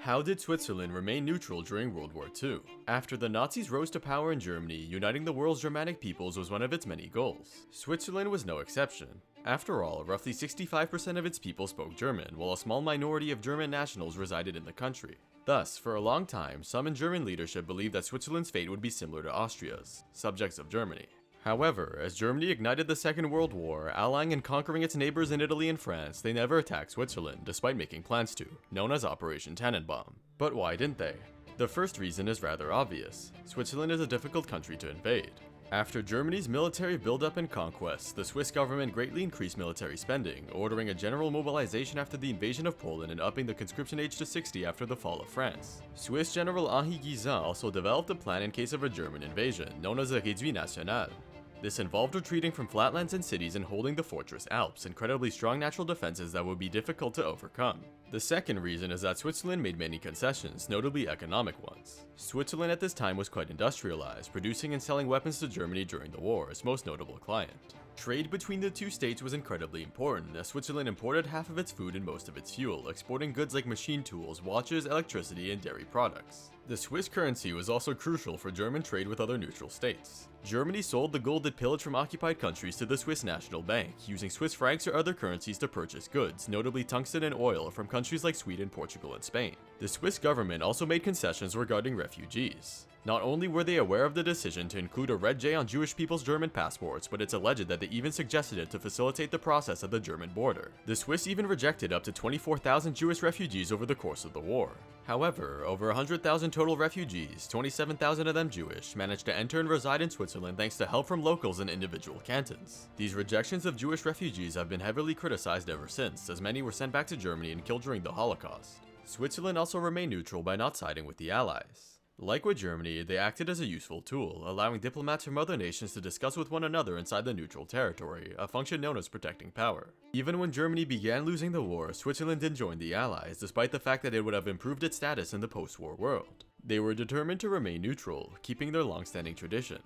How did Switzerland remain neutral during World War II? After the Nazis rose to power in Germany, uniting the world's Germanic peoples was one of its many goals. Switzerland was no exception. After all, roughly 65% of its people spoke German, while a small minority of German nationals resided in the country. Thus, for a long time, some in German leadership believed that Switzerland's fate would be similar to Austria's, subjects of Germany. However, as Germany ignited the Second World War, allying and conquering its neighbors in Italy and France, they never attacked Switzerland, despite making plans to, known as Operation Tannenbaum. But why didn't they? The first reason is rather obvious. Switzerland is a difficult country to invade. After Germany's military buildup and conquests, the Swiss government greatly increased military spending, ordering a general mobilization after the invasion of Poland and upping the conscription age to 60 after the fall of France. Swiss General Henri Guisan also developed a plan in case of a German invasion, known as the Réduit National. This involved retreating from flatlands and cities and holding the fortress Alps, incredibly strong natural defenses that would be difficult to overcome. The second reason is that Switzerland made many concessions, notably economic ones. Switzerland at this time was quite industrialized, producing and selling weapons to Germany during the war, its most notable client. Trade between the two states was incredibly important, as Switzerland imported half of its food and most of its fuel, exporting goods like machine tools, watches, electricity, and dairy products. The Swiss currency was also crucial for German trade with other neutral states. Germany sold the gold it pillaged from occupied countries to the Swiss National Bank, using Swiss francs or other currencies to purchase goods, notably tungsten and oil, from countries like Sweden, Portugal, and Spain. The Swiss government also made concessions regarding refugees. Not only were they aware of the decision to include a red J on Jewish people's German passports, but it's alleged that they even suggested it to facilitate the process at the German border. The Swiss even rejected up to 24,000 Jewish refugees over the course of the war. However, over 100,000 total refugees, 27,000 of them Jewish, managed to enter and reside in Switzerland thanks to help from locals in individual cantons. These rejections of Jewish refugees have been heavily criticized ever since, as many were sent back to Germany and killed during the Holocaust. Switzerland also remained neutral by not siding with the Allies. Like with Germany, they acted as a useful tool, allowing diplomats from other nations to discuss with one another inside the neutral territory, a function known as protecting power. Even when Germany began losing the war, Switzerland didn't join the Allies, despite the fact that it would have improved its status in the post-war world. They were determined to remain neutral, keeping their long-standing tradition.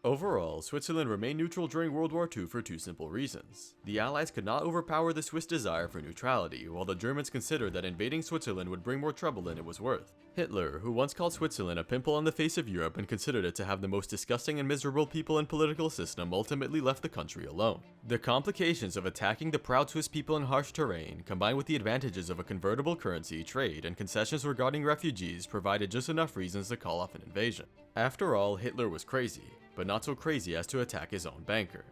Overall, Switzerland remained neutral during World War II for two simple reasons. The Allies could not overpower the Swiss desire for neutrality, while the Germans considered that invading Switzerland would bring more trouble than it was worth. Hitler, who once called Switzerland a pimple on the face of Europe and considered it to have the most disgusting and miserable people and political system, ultimately left the country alone. The complications of attacking the proud Swiss people in harsh terrain, combined with the advantages of a convertible currency, trade, and concessions regarding refugees, provided just enough reasons to call off an invasion. After all, Hitler was crazy, but not so crazy as to attack his own banker.